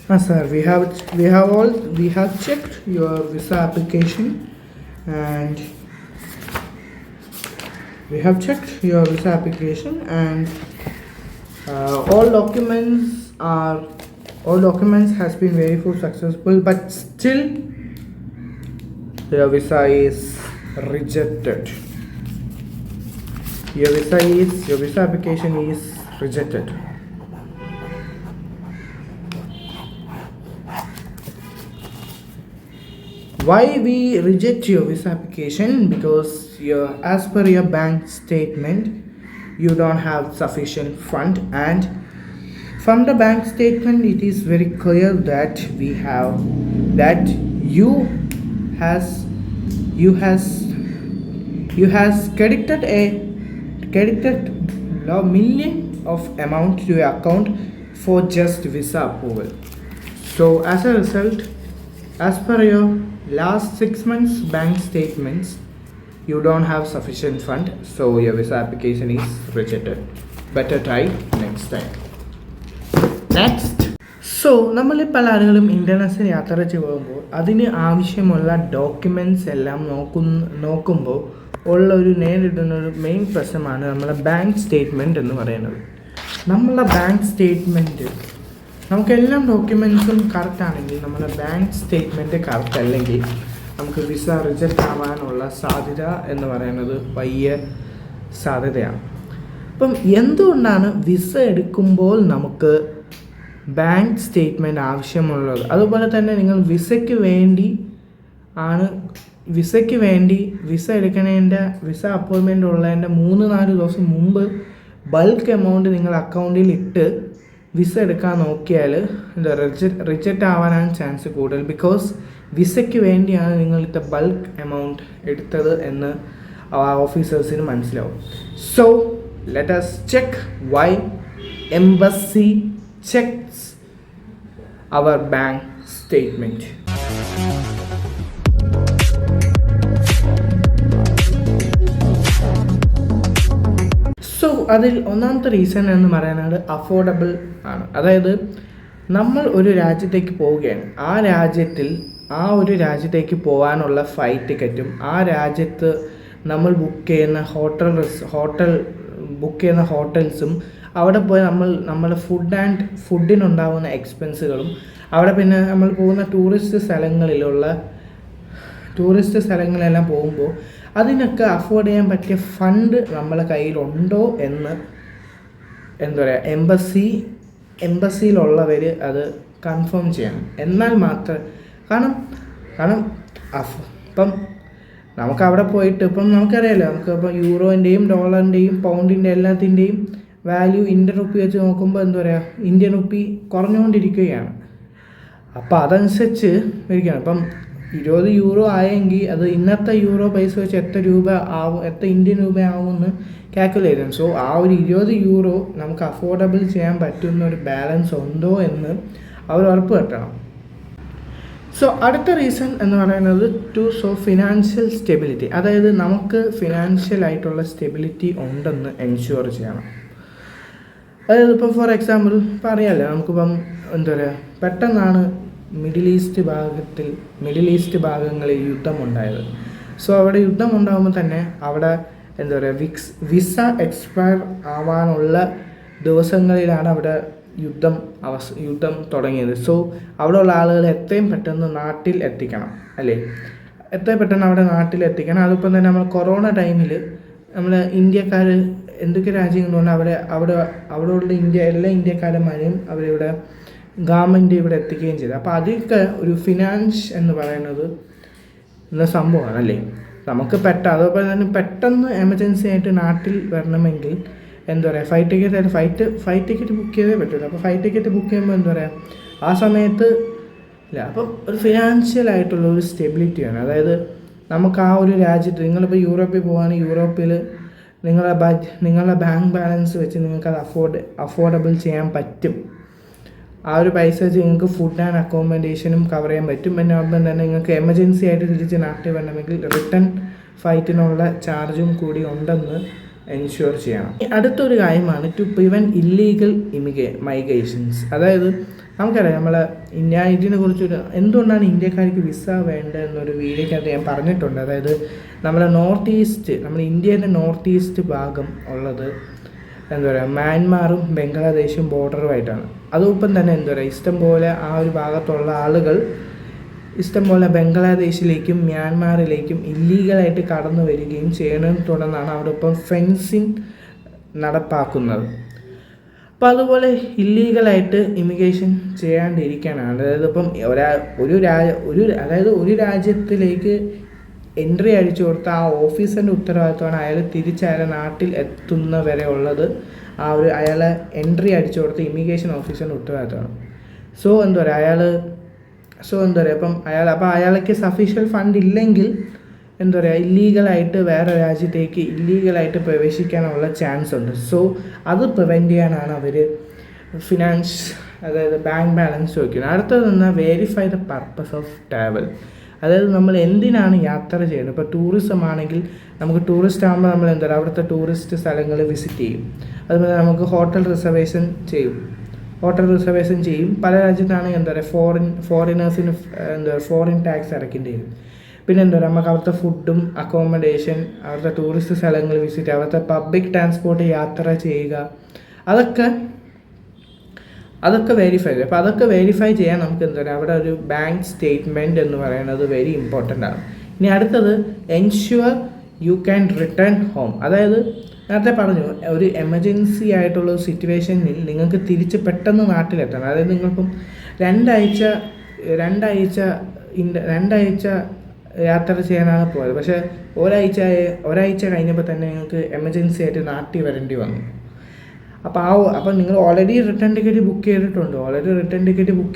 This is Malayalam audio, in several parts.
Sir, we have checked your visa application, and we have checked your visa application, and all documents has been verified successful, but still your visa is rejected. Your visa application is rejected. Why we reject your visa application? Because as per your bank statement, you don't have sufficient fund, and from the bank statement, it is very clear that you has credited a million of amount to your account for just visa approval. So as a result, as per your last 6 months bank statements, you don't have sufficient fund, so your visa application is rejected. Better try next time. Next. നമ്മൾ പല ആളുകളും ഇൻ്റർനാഷണൽ യാത്ര ചെയ്യുമ്പോൾ അതിന് ആവശ്യമുള്ള ഡോക്യുമെൻറ്റ്സ് എല്ലാം നോക്കുമ്പോൾ ഉള്ള നേരിടുന്ന ഒരു മെയിൻ പ്രശ്നമാണ് നമ്മളെ ബാങ്ക് സ്റ്റേറ്റ്മെൻറ്റ് എന്ന് പറയുന്നത്. നമ്മളെ ബാങ്ക് സ്റ്റേറ്റ്മെൻറ്റ് നമുക്കെല്ലാം ഡോക്യുമെൻറ്റ്സും കറക്റ്റ് ആണെങ്കിൽ നമ്മളെ ബാങ്ക് സ്റ്റേറ്റ്മെൻറ്റ് കറക്റ്റ് അല്ലെങ്കിൽ നമുക്ക് വിസ റിജക്റ്റ് ആവാനുള്ള സാധ്യത എന്ന് പറയുന്നത് വലിയ സാധ്യതയാണ്. അപ്പം എന്തുകൊണ്ടാണ് വിസ എടുക്കുമ്പോൾ നമുക്ക് ബാങ്ക് സ്റ്റേറ്റ്മെൻറ്റ് ആവശ്യമുള്ളത്? അതുപോലെ തന്നെ നിങ്ങൾ വിസയ്ക്ക് വേണ്ടി വിസ എടുക്കണതിൻ്റെ വിസ അപ്പോയിൻമെൻ്റ് ഉള്ളതിൻ്റെ 3-4 ദിവസം മുമ്പ് ബൾക്ക് എമൗണ്ട് നിങ്ങൾ അക്കൗണ്ടിൽ ഇട്ട് വിസ എടുക്കാൻ നോക്കിയാൽ റിജക്റ്റ് ആവാനാണ് ചാൻസ് കൂടുതൽ. ബിക്കോസ് വിസയ്ക്ക് വേണ്ടിയാണ് നിങ്ങളിത്തെ ബൾക്ക് എമൗണ്ട് എടുത്തത് എന്ന് ഓഫീസേഴ്സിന് മനസ്സിലാവും. So let us check why embassy checks our bank statement. So അതിൽ ഒന്നാമത്തെ റീസൺ എന്ന് പറയുന്നത് അഫോർഡബിൾ ആണ്. അതായത് നമ്മൾ ഒരു രാജ്യത്തേക്ക് പോവുകയാണ്, ആ ഒരു രാജ്യത്തേക്ക് പോകാനുള്ള ഫ്ലൈറ്റ് ടിക്കറ്റും ആ രാജ്യത്ത് നമ്മൾ ബുക്ക് ചെയ്യുന്ന ഹോട്ടൽസും അവിടെ പോയി നമ്മുടെ ഫുഡിനുണ്ടാകുന്ന എക്സ്പെൻസുകളും അവിടെ പിന്നെ നമ്മൾ പോകുന്ന ടൂറിസ്റ്റ് സ്ഥലങ്ങളെല്ലാം പോകുമ്പോൾ അതിനൊക്കെ അഫോർഡ് ചെയ്യാൻ പറ്റിയ ഫണ്ട് നമ്മളെ കയ്യിലുണ്ടോ എന്ന് എംബസിയിലുള്ളവർ അത് കൺഫേം ചെയ്യണം. എന്നാൽ മാത്രം കാരണം ഇപ്പം നമുക്ക് അവിടെ പോയിട്ട് ഇപ്പം നമുക്കറിയാമല്ലോ, നമുക്കിപ്പോൾ യൂറോൻ്റെയും ഡോളറിൻ്റെയും പൗണ്ടിൻ്റെ എല്ലാത്തിൻ്റെയും വാല്യൂ ഇന്ത്യൻ റുപ്പി വെച്ച് നോക്കുമ്പോൾ ഇന്ത്യൻ റുപ്പി കുറഞ്ഞുകൊണ്ടിരിക്കുകയാണ്. അപ്പോൾ അതനുസരിച്ച് ഇരിക്കുകയാണ്. ഇപ്പം 20 യൂറോ ആയെങ്കിൽ അത് ഇന്നത്തെ യൂറോ പൈസ വെച്ച് എത്ര ഇന്ത്യൻ രൂപ ആവുമെന്ന് കാൽക്കുലേറ്റ് ചെയ്യണം. സോ ആ ഒരു 20 യൂറോ നമുക്ക് അഫോർഡബിൾ ചെയ്യാൻ പറ്റുന്ന ഒരു ബാലൻസ് ഉണ്ടോ എന്ന് അവർ ഉറപ്പ് വരുത്തണം. സോ അടുത്ത റീസൺ എന്ന് പറയുന്നത് ഫിനാൻഷ്യൽ സ്റ്റെബിലിറ്റി. അതായത് നമുക്ക് ഫിനാൻഷ്യലായിട്ടുള്ള സ്റ്റെബിലിറ്റി ഉണ്ടെന്ന് എൻഷുർ ചെയ്യണം. അതായത് ഇപ്പോൾ ഫോർ എക്സാമ്പിൾ പറയാമല്ലോ, നമുക്കിപ്പം പെട്ടെന്നാണ് മിഡിൽ ഈസ്റ്റ് ഭാഗങ്ങളിൽ യുദ്ധമുണ്ടായത്. സോ അവിടെ യുദ്ധം ഉണ്ടാകുമ്പോൾ തന്നെ അവിടെ വിസ എക്സ്പയർ ആവാനുള്ള ദിവസങ്ങളിലാണ് അവിടെ യുദ്ധം തുടങ്ങിയത്. സോ അവിടെയുള്ള ആളുകൾ എത്രയും പെട്ടെന്ന് നാട്ടിൽ എത്തിക്കണം, അല്ലേ? എത്രയും പെട്ടെന്ന് അവിടെ നാട്ടിൽ എത്തിക്കണം. അതിപ്പം തന്നെ നമ്മൾ കൊറോണ ടൈമിൽ നമ്മൾ ഇന്ത്യക്കാർ എന്തൊക്കെ രാജ്യങ്ങളുണ്ട് അവിടെയുള്ള എല്ലാ ഇന്ത്യക്കാരന്മാരെയും അവരിവിടെ ഗവൺമെൻറ് ഇവിടെ എത്തിക്കുകയും ചെയ്തു. അപ്പോൾ അതൊക്കെ ഒരു ഫിനാൻസ് എന്ന് പറയുന്നത് എന്ന സംഭവമാണ്, അല്ലേ? നമുക്ക് അതുപോലെ തന്നെ പെട്ടെന്ന് എമർജൻസി ആയിട്ട് നാട്ടിൽ വരണമെങ്കിൽ ഫ്ലൈറ്റ് ടിക്കറ്റ് ബുക്ക് ചെയ്തേ പറ്റുള്ളൂ. അപ്പോൾ ഫ്ലൈറ്റ് ടിക്കറ്റ് ബുക്ക് ചെയ്യുമ്പോൾ ആ സമയത്ത് ഇല്ല. അപ്പം ഒരു ഫിനാൻഷ്യലായിട്ടുള്ള ഒരു സ്റ്റെബിലിറ്റിയാണ്. അതായത് നമുക്ക് ആ ഒരു രാജ്യത്ത് നിങ്ങളിപ്പോൾ യൂറോപ്പിൽ പോവുകയാണെങ്കിൽ യൂറോപ്പിൽ നിങ്ങളുടെ ബാങ്ക് ബാലൻസ് വെച്ച് നിങ്ങൾക്കത് അഫോർഡബിൾ ചെയ്യാൻ പറ്റും. ആ ഒരു പൈസ വെച്ച് നിങ്ങൾക്ക് ഫുഡ് ആൻഡ് അക്കോമഡേഷനും കവർ ചെയ്യാൻ പറ്റും. പിന്നെ അപ്പം തന്നെ നിങ്ങൾക്ക് എമർജൻസി ആയിട്ട് തിരിച്ച് നാട്ടിൽ വരണമെങ്കിൽ റിട്ടേൺ ഫ്ലൈറ്റിനുള്ള ചാർജും കൂടി ഉണ്ടെന്ന് എൻഷുർ ചെയ്യണം. അടുത്തൊരു കാര്യമാണ് ടു പ്രിവെൻറ്റ് ഇല്ലീഗൽ മൈഗ്രേഷൻസ്. അതായത് നമുക്കറിയാം ഇതിനെ കുറിച്ചൊരു എന്തുകൊണ്ടാണ് ഇന്ത്യക്കാർക്ക് വിസ വേണ്ടതെന്നൊരു വീഡിയോക്കകത്ത് ഞാൻ പറഞ്ഞിട്ടുണ്ട്. അതായത് നമ്മുടെ ഇന്ത്യയുടെ നോർത്ത് ഈസ്റ്റ് ഭാഗം ഉള്ളത് മ്യാൻമാറും ബംഗ്ലാദേശും ബോർഡറുമായിട്ടാണ്. അതോടൊപ്പം തന്നെ ഇഷ്ടംപോലെ ആ ഒരു ഭാഗത്തുള്ള ആളുകൾ ഇഷ്ടംപോലെ ബംഗ്ലാദേശിലേക്കും മ്യാൻമാറിലേക്കും ഇല്ലീഗലായിട്ട് കടന്നു വരികയും ചെയ്യണമെന്ന് തുടർന്നാണ് അവിടെ ഇപ്പം ഫെൻസിങ് നടപ്പാക്കുന്നത്. അപ്പോൾ അതുപോലെ ഇല്ലീഗലായിട്ട് ഇമിഗ്രേഷൻ ചെയ്യാണ്ടിരിക്കാനാണ്. അതായത് ഇപ്പം ഒരു രാജ്യത്തിലേക്ക് എൻട്രി അടിച്ചു കൊടുത്ത ആ ഓഫീസറിൻ്റെ ഉത്തരവാദിത്വമാണ് അയാൾ അയാളെ നാട്ടിൽ എത്തുന്ന വരെ ഉള്ളത്. അയാളെ എൻട്രി അടിച്ചു കൊടുത്ത ഇമിഗ്രേഷൻ ഓഫീസറിൻ്റെ ഉത്തരവാദിത്വമാണ്. അപ്പം അയാൾക്ക് സഫീഷ്യൻറ്റ് ഫണ്ട് ഇല്ലെങ്കിൽ ഇല്ലീഗലായിട്ട് വേറെ രാജ്യത്തേക്ക് ഇല്ലീഗലായിട്ട് പ്രവേശിക്കാനുള്ള ചാൻസ് ഉണ്ട്. സോ അത് പ്രിവെൻറ്റ് ചെയ്യാനാണ് അവർ അതായത് ബാങ്ക് ബാലൻസ് ചോദിക്കുന്നത്. അടുത്തത് verify the purpose of travel. അതായത് നമ്മൾ എന്തിനാണ് യാത്ര ചെയ്യുന്നത്. ഇപ്പോൾ ടൂറിസം ആണെങ്കിൽ നമുക്ക് ടൂറിസ്റ്റ് ആകുമ്പോൾ നമ്മൾ അവിടുത്തെ ടൂറിസ്റ്റ് സ്ഥലങ്ങൾ വിസിറ്റ് ചെയ്യും. അതുപോലെ നമുക്ക് ഹോട്ടൽ റിസർവേഷൻ ചെയ്യും. പല രാജ്യത്താണെങ്കിൽ ഫോറിനേഴ്സിന് ഫോറിൻ ടാക്സ് അടയ്ക്കേണ്ടി വരും. പിന്നെ നമുക്ക് അവിടുത്തെ ഫുഡും അക്കോമഡേഷൻ, അവിടുത്തെ ടൂറിസ്റ്റ് സ്ഥലങ്ങൾ വിസിറ്റ്, അവിടുത്തെ പബ്ലിക് ട്രാൻസ്പോർട്ട് യാത്ര ചെയ്യുക, അതൊക്കെ വെരിഫൈ ചെയ്യും. അപ്പോൾ അതൊക്കെ വെരിഫൈ ചെയ്യാൻ നമുക്ക് അവിടെ ഒരു ബാങ്ക് സ്റ്റേറ്റ്മെൻറ്റ് എന്ന് പറയുന്നത് വെരി ഇമ്പോർട്ടൻ്റ് ആണ്. ഇനി അടുത്തത് ensure you can return home. അതായത് നേരത്തെ പറഞ്ഞു ഒരു എമർജൻസി ആയിട്ടുള്ള സിറ്റുവേഷനിൽ നിങ്ങൾക്ക് തിരിച്ച് പെട്ടെന്ന് നാട്ടിലെത്തണം. അതായത് നിങ്ങളിപ്പം രണ്ടാഴ്ച യാത്ര ചെയ്യാനാണ് പോയത്. പക്ഷേ ഒരാഴ്ച കഴിഞ്ഞപ്പോൾ തന്നെ നിങ്ങൾക്ക് എമർജൻസി ആയിട്ട് നാട്ടിൽ വരേണ്ടി വന്നു. അപ്പോൾ നിങ്ങൾ ഓൾറെഡി റിട്ടേൺ ടിക്കറ്റ് ബുക്ക്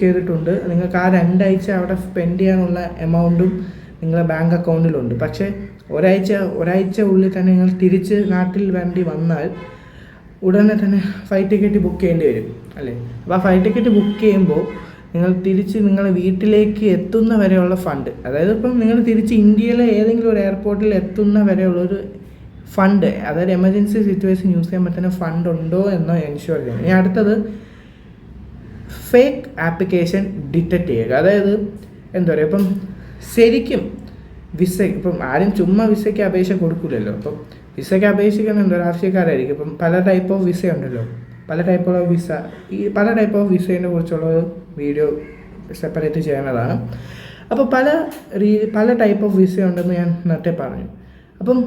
ചെയ്തിട്ടുണ്ട്. നിങ്ങൾക്ക് ആ 2 ആഴ്ച അവിടെ സ്പെൻഡ് ചെയ്യാനുള്ള എമൗണ്ടും നിങ്ങളുടെ ബാങ്ക് അക്കൗണ്ടിലുണ്ട്. പക്ഷേ ഒരാഴ്ച ഉള്ളിൽ തന്നെ നിങ്ങൾ തിരിച്ച് നാട്ടിൽ വേണ്ടി വന്നാൽ ഉടനെ തന്നെ ഫ്ലൈറ്റ് ടിക്കറ്റ് ബുക്ക് ചെയ്യേണ്ടി വരും അല്ലേ. അപ്പോൾ ആ ഫ്ലൈറ്റ് ടിക്കറ്റ് ബുക്ക് ചെയ്യുമ്പോൾ നിങ്ങൾ തിരിച്ച് നിങ്ങളുടെ വീട്ടിലേക്ക് എത്തുന്ന വരെയുള്ള ഫണ്ട്, അതായത് ഇപ്പം നിങ്ങൾ തിരിച്ച് ഇന്ത്യയിലെ ഏതെങ്കിലും ഒരു എയർപോർട്ടിൽ എത്തുന്ന വരെയുള്ളൊരു ഫണ്ട്, അതായത് എമർജൻസി സിറ്റുവേഷൻ യൂസ് ചെയ്യാൻ പറ്റുന്ന ഫണ്ട് ഉണ്ടോ എന്നോ എൻഷുർ ചെയ്യണം. ഇനി അടുത്തത് ഫേക്ക് ആപ്ലിക്കേഷൻ ഡിറ്റക്റ്റ് ചെയ്യുക. അതായത് ഇപ്പം ശരിക്കും ഇപ്പം ആരും ചുമ്മാ വിസയ്ക്ക് അപേക്ഷ കൊടുക്കില്ലല്ലോ. അപ്പം വിസയ്ക്ക് അപേക്ഷിക്കുന്ന രാഷ്ട്രീയക്കാരായിരിക്കും. ഇപ്പം പല ടൈപ്പ് ഓഫ് വിസ ഉണ്ടല്ലോ, പല ടൈപ്പ് ഓഫ് വിസേനെ കുറിച്ചുള്ള വീഡിയോ സെപ്പറേറ്റ് ചെയ്യുന്നതാണ്. അപ്പോൾ പല ടൈപ്പ് ഓഫ് വിസ ഉണ്ടെന്ന് ഞാൻ നേരത്തെ പറഞ്ഞു. അപ്പം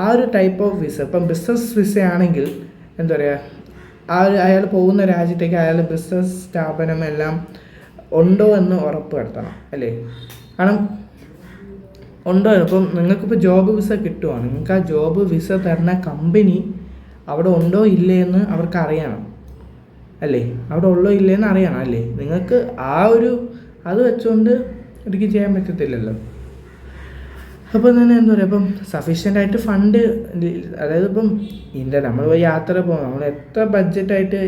ആ ഒരു ടൈപ്പ് ഓഫ് വിസ, ഇപ്പം ബിസിനസ് വിസ ആണെങ്കിൽ അയാൾ പോകുന്ന രാജ്യത്തേക്ക് അയാൾ ബിസിനസ് സ്ഥാപനം എല്ലാം ഉണ്ടോ എന്ന് ഉറപ്പ് വരുത്തണം അല്ലേ. കാരണം ഉണ്ടോ, ഇപ്പം നിങ്ങൾക്കിപ്പോൾ ജോബ് വിസ കിട്ടുവാണ്, നിങ്ങൾക്ക് ആ ജോബ് വിസ തരുന്ന കമ്പനി അവിടെ ഉണ്ടോ ഇല്ലേ എന്ന് അവർക്ക് അറിയണം അല്ലേ, അവിടെ ഉള്ളോ ഇല്ലേന്ന് അറിയണം അല്ലേ. നിങ്ങൾക്ക് അത് വെച്ചുകൊണ്ട് എനിക്ക് ചെയ്യാൻ പറ്റത്തില്ലല്ലോ. അപ്പോൾ തന്നെ ഇപ്പം സഫീഷ്യൻ്റായിട്ട് ഫണ്ട്, അതായത് ഇപ്പം നമ്മൾ പോയി യാത്ര പോകണം, നമ്മൾ എത്ര ബഡ്ജറ്റായിട്ട്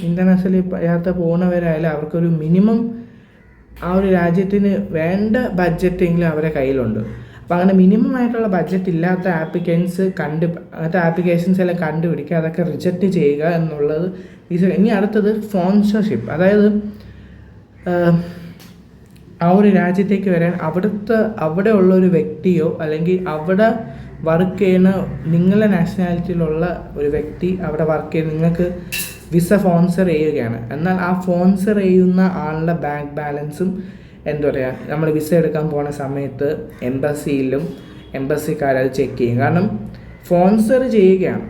ഇൻ്റർനാഷണൽ യാത്ര പോകുന്നവരായാലും അവർക്കൊരു മിനിമം ആ ഒരു രാജ്യത്തിന് വേണ്ട ബഡ്ജറ്റെങ്കിലും അവരുടെ കയ്യിലുണ്ട്. അപ്പോൾ അങ്ങനെ മിനിമം ആയിട്ടുള്ള ബഡ്ജറ്റ് ഇല്ലാത്ത അങ്ങനത്തെ ആപ്ലിക്കേഷൻസ് എല്ലാം കണ്ടുപിടിക്കുക, അതൊക്കെ റിജക്റ്റ് ചെയ്യുക എന്നുള്ളത്. ഇനി അടുത്തത് സ്പോൺസർഷിപ്പ്. അതായത് ആ ഒരു രാജ്യത്തേക്ക് വരാൻ അവിടെ ഉള്ളൊരു വ്യക്തിയോ അല്ലെങ്കിൽ അവിടെ വർക്ക് ചെയ്യുന്ന നിങ്ങളുടെ നാഷണാലിറ്റിയിലുള്ള ഒരു വ്യക്തി അവിടെ വർക്ക് ചെയ്യുന്ന നിങ്ങൾക്ക് വിസ സ്പോൺസർ ചെയ്യുകയാണ്. എന്നാൽ ആ സ്പോൺസർ ചെയ്യുന്ന ആളുടെ ബാങ്ക് ബാലൻസും നമ്മൾ വിസ എടുക്കാൻ പോകുന്ന സമയത്ത് എംബസിക്കാരത് ചെക്ക് ചെയ്യും. കാരണം സ്പോൺസർ ചെയ്യുകയാണ്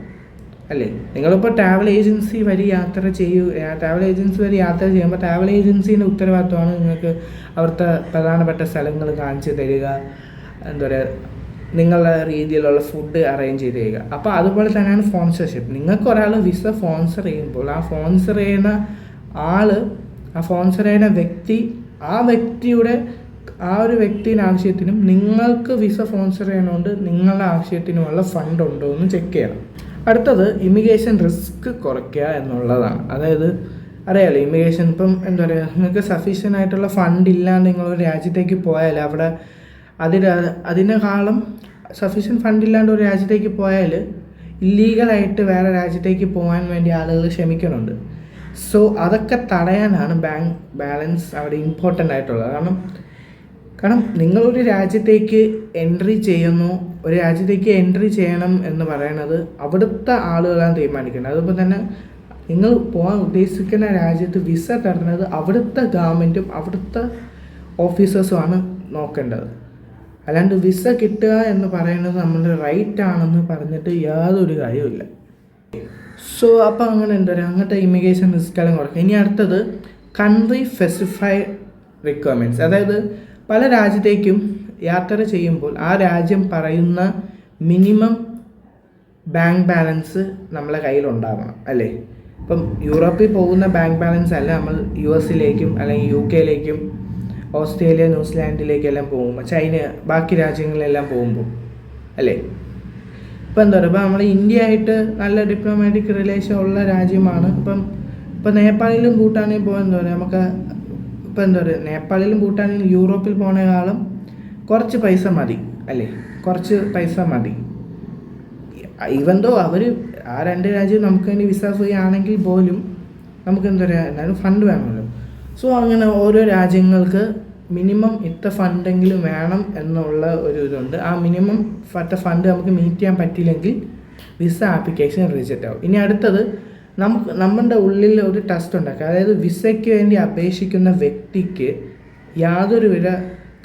അല്ലേ. നിങ്ങളിപ്പോൾ ട്രാവൽ ഏജൻസി വഴി യാത്ര ചെയ്യുമ്പോൾ ട്രാവൽ ഏജൻസീൻ്റെ ഉത്തരവാദിത്വമാണ് നിങ്ങൾക്ക് അവിടുത്തെ പ്രധാനപ്പെട്ട സ്ഥലങ്ങൾ കാണിച്ചു തരിക, നിങ്ങളുടെ രീതിയിലുള്ള ഫുഡ് അറേഞ്ച് ചെയ്ത് തരിക. അപ്പോൾ അതുപോലെ തന്നെയാണ് സ്പോൺസർഷിപ്പ്. നിങ്ങൾക്ക് ഒരാൾ വിസ സ്പോൺസർ ചെയ്യുമ്പോൾ ആ സ്പോൺസർ ചെയ്യുന്ന വ്യക്തി ആ ഒരു വ്യക്തിയുടെ ആവശ്യത്തിനും നിങ്ങൾക്ക് വിസ സ്പോൺസർ ചെയ്യണോണ്ട് നിങ്ങളുടെ ആവശ്യത്തിനുമുള്ള ഫണ്ട് ഉണ്ടോ എന്ന് ചെക്ക് ചെയ്യണം. അടുത്തത് ഇമിഗ്രേഷൻ റിസ്ക് കുറയ്ക്കുക എന്നുള്ളതാണ്. അതായത് അറിയാലോ, ഇമിഗ്രേഷൻ ഇപ്പം നിങ്ങൾക്ക് സഫീഷ്യൻ്റ് ആയിട്ടുള്ള ഫണ്ട് ഇല്ലാണ്ട് നിങ്ങളൊരു രാജ്യത്തേക്ക് പോയാൽ അവിടെ അതിനേക്കാളും സഫീഷ്യൻറ്റ് ഫണ്ട് ഇല്ലാണ്ട് ഒരു രാജ്യത്തേക്ക് പോയാൽ ഇല്ലീഗലായിട്ട് വേറെ രാജ്യത്തേക്ക് പോകാൻ വേണ്ടി ആളുകൾ ശ്രമിക്കുന്നുണ്ട്. സോ അതൊക്കെ തടയാനാണ് ബാങ്ക് ബാലൻസ് അവിടെ ഇമ്പോർട്ടൻ്റ് ആയിട്ടുള്ളത്. കാരണം നിങ്ങളൊരു രാജ്യത്തേക്ക് എൻട്രി ചെയ്യുന്നു, ഒരു രാജ്യത്തേക്ക് എൻട്രി ചെയ്യണം എന്ന് പറയുന്നത് അവിടുത്തെ ആളുകളാണ് തീരുമാനിക്കുന്നത്. അതുപോലെ തന്നെ നിങ്ങൾ പോകാൻ ഉദ്ദേശിക്കുന്ന രാജ്യത്ത് വിസ തരുന്നത് അവിടുത്തെ ഗവൺമെൻറ്റും അവിടുത്തെ ഓഫീസേഴ്സുമാണ് നോക്കേണ്ടത്. അല്ലാണ്ട് വിസ കിട്ടുക എന്ന് പറയുന്നത് നമ്മളുടെ റൈറ്റ് ആണെന്ന് പറഞ്ഞിട്ട് യാതൊരു കാര്യമില്ല. സോ അപ്പോൾ അങ്ങനെ എന്താ പറയുക, അങ്ങനത്തെ ഇമിഗ്രേഷൻ റിസ്ക്കെല്ലാം കുറയ്ക്കും. ഇനി അടുത്തത് കൺട്രി സ്പെസിഫൈഡ് റിക്വയർമെൻറ്റ്സ്. അതായത് പല രാജ്യത്തേക്കും യാത്ര ചെയ്യുമ്പോൾ ആ രാജ്യം പറയുന്ന മിനിമം ബാങ്ക് ബാലൻസ് നമ്മളെ കയ്യിലുണ്ടാവണം, അല്ലേ? ഇപ്പം യൂറോപ്പിൽ പോകുന്ന ബാങ്ക് ബാലൻസ് അല്ല നമ്മൾ US-ലേക്കും അല്ലെങ്കിൽ UK-ലേക്കും ഓസ്ട്രേലിയ ന്യൂസിലാൻഡിലേക്കെല്ലാം പോകുമ്പോൾ, ചൈന, ബാക്കി രാജ്യങ്ങളിലെല്ലാം പോകുമ്പോൾ, അല്ലേ? ഇപ്പം എന്താ പറയുക, ഇപ്പം നമ്മൾ ഇന്ത്യ ആയിട്ട് നല്ല ഡിപ്ലോമാറ്റിക് റിലേഷൻ ഉള്ള രാജ്യമാണ്. ഇപ്പം നേപ്പാളിലും ഭൂട്ടാനിലും പോകാൻ എന്താ പറയുക, നമുക്ക് ഇപ്പം എന്താ പറയുക, നേപ്പാളിലും ഭൂട്ടാനിലും യൂറോപ്പിൽ പോണേക്കാളും കുറച്ച് പൈസ മതി, അല്ലേ? കുറച്ച് പൈസ മതി. ഈവൻ അവർ ആ 2 രാജ്യം നമുക്ക് വേണ്ടി വിസ ഫ്രീ ആണെങ്കിൽ പോലും നമുക്ക് എന്താ പറയുക, എന്നാലും ഫണ്ട് വേണമല്ലോ. സോ അങ്ങനെ ഓരോ രാജ്യങ്ങൾക്ക് മിനിമം ഇത്ര ഫണ്ടെങ്കിലും വേണം എന്നുള്ള ഒരു ഇതുണ്ട്. ആ മിനിമം ഫണ്ട് നമുക്ക് മീറ്റ് ചെയ്യാൻ പറ്റിയില്ലെങ്കിൽ വിസ ആപ്ലിക്കേഷൻ റിജക്റ്റ് ആവും. ഇനി അടുത്തത് നമ്മുടെ ഉള്ളിൽ ഒരു ടെസ്റ്റ് ഉണ്ടാക്കുക. അതായത് വിസയ്ക്ക് വേണ്ടി അപേക്ഷിക്കുന്ന വ്യക്തിക്ക് യാതൊരുവിധ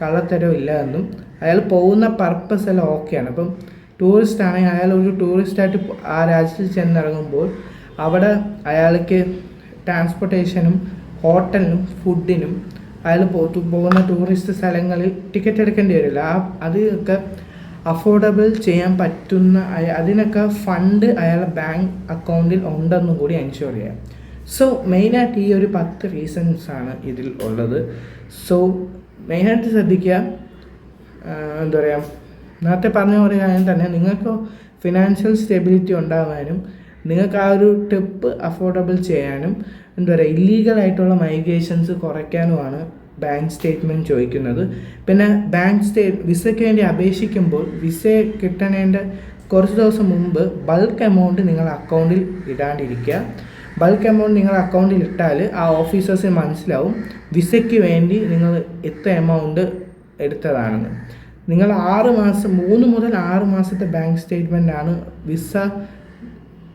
കള്ളത്തരവും ഇല്ല എന്നും അയാൾ പോകുന്ന പർപ്പസ് എല്ലാം ഓക്കെയാണ്. ഇപ്പം ടൂറിസ്റ്റ് ആണെങ്കിൽ അയാൾ ഒരു ടൂറിസ്റ്റായിട്ട് ആ രാജ്യത്തിൽ ചെന്നിറങ്ങുമ്പോൾ അവിടെ അയാൾക്ക് ട്രാൻസ്പോർട്ടേഷനും ഹോട്ടലിനും ഫുഡിനും അയാൾ പോകുന്ന ടൂറിസ്റ്റ് സ്ഥലങ്ങളിൽ ടിക്കറ്റ് എടുക്കേണ്ടി വരില്ല. അതൊക്കെ അഫോർഡബിൾ ചെയ്യാൻ പറ്റുന്ന, അതിനൊക്കെ ഫണ്ട് അയാളുടെ ബാങ്ക് അക്കൗണ്ടിൽ ഉണ്ടെന്നും കൂടി എൻഷുർ ചെയ്യാം. സോ മെയിനായിട്ട് ഈ ഒരു 10 റീസൺസാണ് ഇതിൽ ഉള്ളത്. സോ മെയിനായിട്ട് ശ്രദ്ധിക്കുക. എന്താ പറയുക, നേരത്തെ പറഞ്ഞ ഒരു കാര്യം തന്നെ, നിങ്ങൾക്ക് ഫിനാൻഷ്യൽ സ്റ്റെബിലിറ്റി ഉണ്ടാകാനും നിങ്ങൾക്ക് ആ ഒരു ട്രിപ്പ് അഫോർഡബിൾ ചെയ്യാനും എന്താ പറയുക, ഇല്ലീഗലായിട്ടുള്ള മൈഗ്രേഷൻസ് കുറയ്ക്കാനുമാണ് ബാങ്ക് സ്റ്റേറ്റ്മെൻറ്റ് ചോദിക്കുന്നത്. പിന്നെ വിസയ്ക്ക് വേണ്ടി അപേക്ഷിക്കുമ്പോൾ വിസ കിട്ടണേൻ്റെ കുറച്ച് ദിവസം മുമ്പ് ബൾക്ക് എമൗണ്ട് നിങ്ങൾ അക്കൗണ്ടിൽ ഇടാണ്ടിരിക്കുക. ബൾക്ക് എമൗണ്ട് നിങ്ങൾ അക്കൗണ്ടിൽ ഇട്ടാൽ ആ ഓഫീസേഴ്സിന് മനസ്സിലാവും വിസയ്ക്ക് വേണ്ടി നിങ്ങൾ എത്ര എമൗണ്ട് എടുത്തതാണെന്ന്. നിങ്ങൾ 6 മാസം 3 മുതൽ 6 മാസത്തെ ബാങ്ക് സ്റ്റേറ്റ്മെൻറ്റാണ്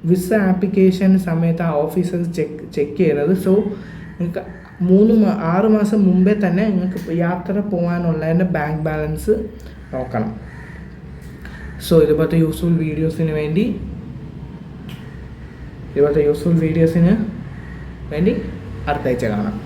വിസ ആപ്ലിക്കേഷൻ സമയത്ത് ആ ഓഫീസേഴ്സ് ചെക്ക് ചെയ്യുന്നത്. സോ നിങ്ങൾക്ക് 6 മാസം മുമ്പേ തന്നെ നിങ്ങൾക്ക് യാത്ര പോകാനുള്ളതിൻ്റെ ബാങ്ക് ബാലൻസ് നോക്കണം. സോ ഇതുപോലത്തെ യൂസ്ഫുൾ വീഡിയോസിന് വേണ്ടി അടുത്ത ആഴ്ച കാണാം.